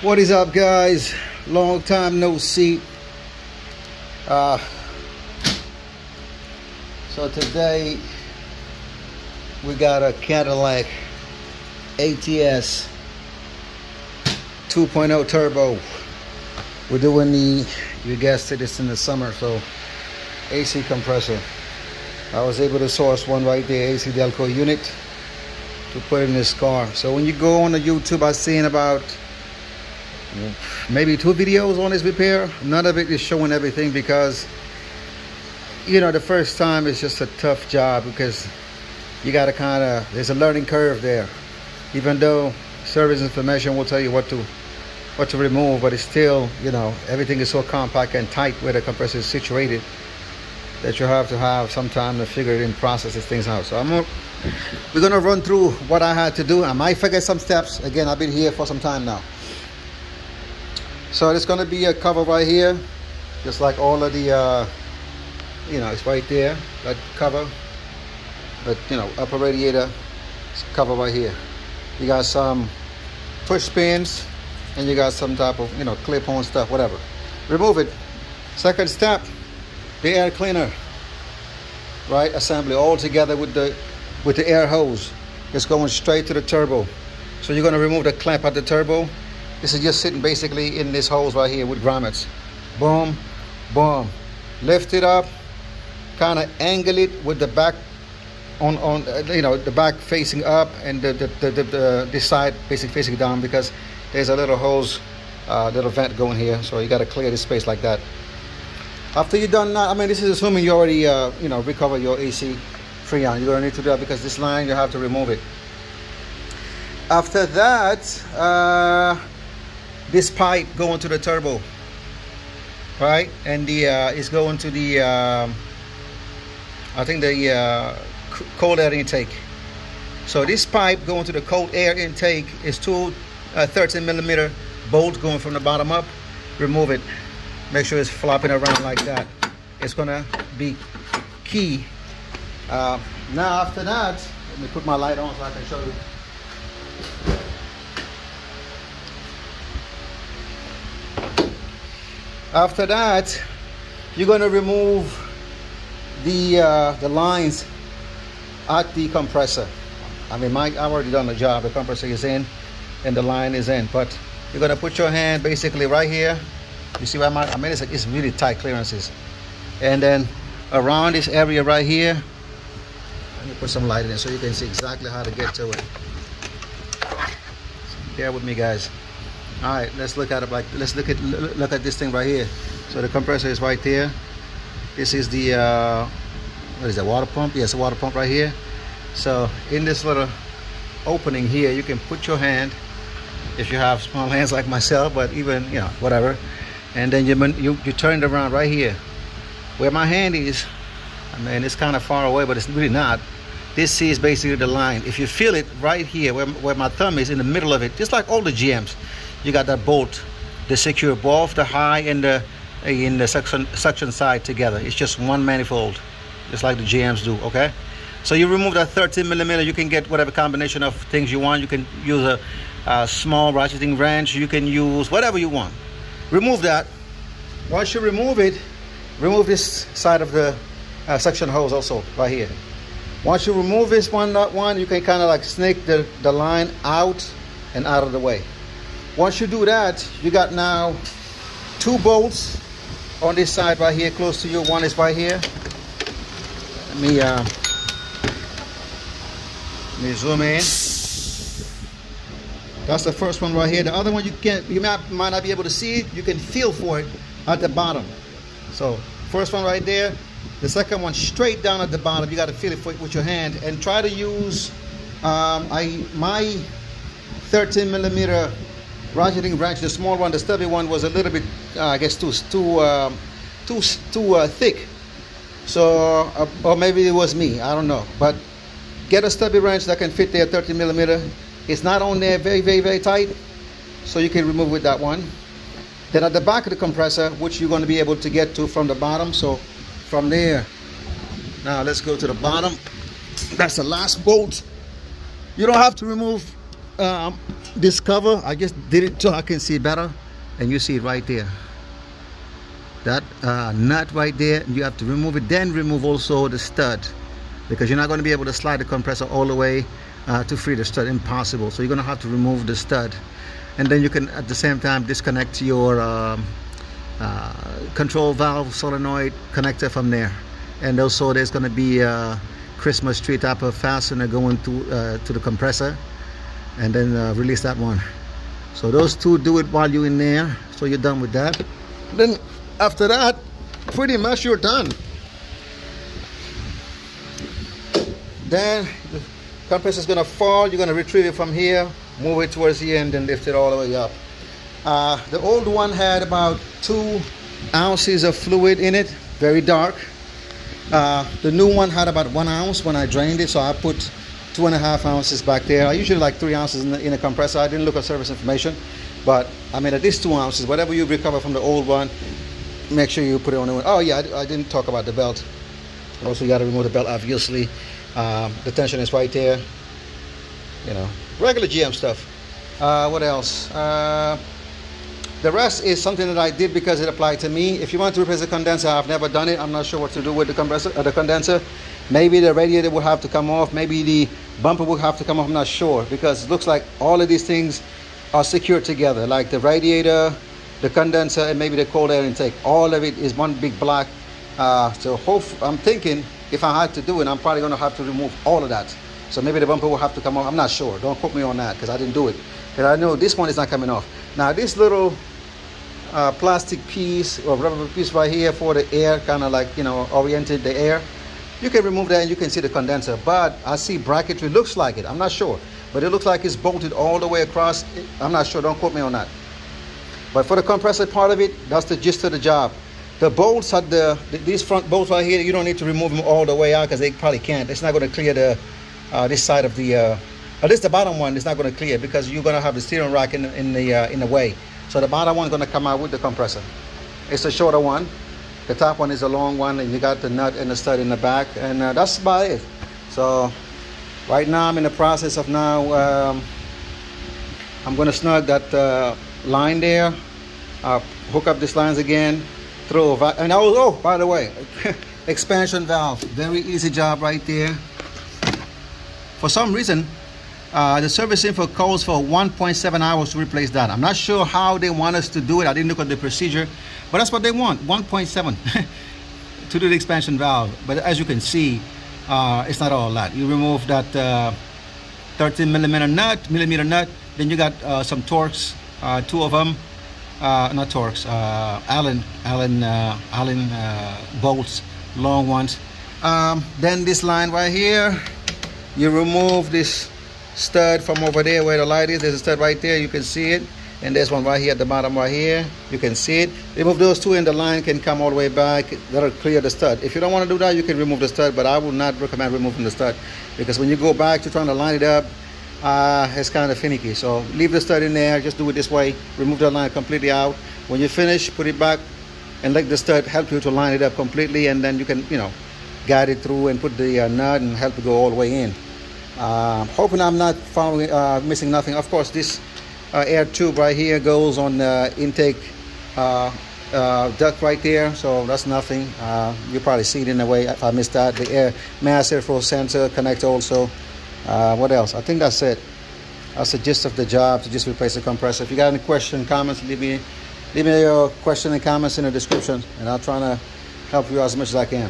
What is up, guys? Long time no see. So today we got a Cadillac ATS 2.0 turbo. We're doing the, you guessed it, it's in the summer, so AC compressor. I was able to source one right there, AC Delco unit, to put in this car. So when you go on the YouTube, I've seen about maybe 2 videos on this repair. None of it is showing everything because, you know, the first time it's just a tough job because you got to kind of, there's a learning curve there. Even though service information will tell you what to remove, but it's still, you know, everything is so compact and tight where the compressor is situated that you have to have some time to figure it and process these things out. So we're gonna run through what I had to do. I might forget some steps. Again, I've been here for some time now. So there's gonna be a cover right here, just like all of the, you know, it's right there, that cover. But you know, upper radiator cover right here. You got some push pins, and you got some type of, you know, clip-on stuff, whatever. Remove it. Second step, the air cleaner, right? Assembly all together with the air hose. It's going straight to the turbo. So you're gonna remove the clamp at the turbo. This is just sitting basically in this hose right here with grommets. Boom, boom. Lift it up, kind of angle it with the back on you know, the back facing up and this side basically facing down, because there's a little hose, little vent going here. So you got to clear this space like that. After you're done that, I mean, this is assuming you already you know, recover your AC freon. You're gonna need to do that because this line, you have to remove it. After that, this pipe going to the turbo, right? And the it's going to the I think the cold air intake. So this pipe going to the cold air intake is two 13mm bolts going from the bottom up. Remove it. Make sure it's flopping around like that. It's gonna be key. Now after that, let me put my light on so I can show you. After that, you're gonna remove the lines at the compressor. I mean, I've already done the job. The compressor is in and the line is in, but you're gonna put your hand basically right here. You see where I mean, it's really tight clearances. And then around this area right here, let me put some light in it so you can see exactly how to get to it. So bear with me, guys. All right, let's look at it let's look at this thing right here. So the compressor is right there. This is the what is that, water pump? Yes, a water pump right here. So in this little opening here, you can put your hand, if you have small hands like myself, but even, you know, whatever. And then you turn it around right here. Where my hand is, I mean, it's kind of far away, but it's really not. This is basically the line. If you feel it right here, where my thumb is, in the middle of it, just like all the GMs, you got that bolt to secure both the high and the suction side together. It's just one manifold, just like the GMs do, okay? So you remove that 13mm, you can get whatever combination of things you want. You can use a small ratcheting wrench, you can use whatever you want. Remove that. Once you remove it, remove this side of the suction hose also, right here. Once you remove this one, you can kind of like snake the line out and out of the way. Once you do that, you got now 2 bolts on this side right here close to you. One is right here. Let me zoom in. That's the first one right here. The other one you might not be able to see it. You can feel for it at the bottom. So first one right there. The second one straight down at the bottom. You got to feel it with your hand and try to use my 13mm ratcheting wrench. The small one, the stubby one, was a little bit I guess too thick. So or maybe it was me. I don't know. But get a stubby wrench that can fit there, 13mm. It's not on there very, very, very tight, so you can remove with that one. Then at the back of the compressor, which you're going to be able to get to from the bottom. So from there, now let's go to the bottom. That's the last bolt. You don't have to remove this cover, I just did it so I can see better, and you see it right there. That nut right there, you have to remove it, then remove also the stud, because you're not going to be able to slide the compressor all the way to free the stud. Impossible. So you're going to have to remove the stud, and then you can at the same time disconnect your control valve solenoid connector from there. And also there's going to be a Christmas tree type of fastener going to the compressor, and then release that one. So those two, do it while you're in there, so you're done with that. Then after that, pretty much you're done. Then the compressor is going to fall. You're going to retrieve it from here, move it towards here, and then lift it all the way up. The old one had about 2 ounces of fluid in it, very dark. The new one had about 1 ounce when I drained it, so I put 2.5 ounces back there. I usually like 3 ounces in a compressor. I didn't look at service information, but I mean at least 2 ounces. Whatever you recover from the old one, make sure you put it on the one. Oh yeah, I didn't talk about the belt. Also, you got to remove the belt, obviously. The tension is right there. You know, regular GM stuff. What else? The rest is something that I did because it applied to me. If you want to replace a condenser, I've never done it. I'm not sure what to do with the compressor or the condenser. Maybe the radiator will have to come off. Maybe the bumper will have to come off. I'm not sure, because it looks like all of these things are secured together, like the radiator, the condenser, and maybe the cold air intake. All of it is one big block. So I'm thinking if I had to do it, I'm probably going to have to remove all of that. So maybe the bumper will have to come off. I'm not sure. Don't quote me on that, because I didn't do it. But I know this one is not coming off. Now this little plastic piece or rubber piece right here for the air, kind of like, you know, oriented the air, you can remove that and you can see the condenser. But I see bracketry, looks like it, I'm not sure, but it looks like it's bolted all the way across. I'm not sure, don't quote me on that. But for the compressor part of it, that's the gist of the job. The bolts are these front bolts right here, you don't need to remove them all the way out, because they probably can't. It's not going to clear the this side of the at least the bottom one is not going to clear, because you're going to have the steering rack in the way. So the bottom one is going to come out with the compressor. It's a shorter one. The top one is a long one, and you got the nut and the stud in the back, and that's about it. So right now I'm in the process of I'm going to snug that line there, hook up these lines again, throw a valve, and oh, by the way, expansion valve, very easy job right there. For some reason, the service info calls for 1.7 hours to replace that. I'm not sure how they want us to do it. I didn't look at the procedure, but that's what they want, 1.7 to do the expansion valve. But as you can see, it's not all that. You remove that 13 millimeter nut, then you got some Torx, 2 of them, not Torx, Allen bolts, long ones. Then this line right here, you remove this stud from over there where the light is. There's a stud right there, you can see it, and there's one right here at the bottom right here, you can see it. Remove those two and the line can come all the way back. That'll clear the stud. If you don't want to do that, you can remove the stud, but I would not recommend removing the stud, because when you go back to trying to line it up, it's kind of finicky. So leave the stud in there, just do it this way, remove the line completely out. When you finish, put it back and let the stud help you to line it up completely, and then you can, you know, guide it through and put the nut and help it go all the way in. Hoping I'm not missing nothing. Of course, this air tube right here goes on the intake duct right there, so that's nothing. You probably see it in a way if I missed that. The air mass airflow sensor connector also. What else? I think that's it. That's the gist of the job, to just replace the compressor. If you got any questions, comments, leave me your question and comments in the description, and I'll try to help you as much as I can.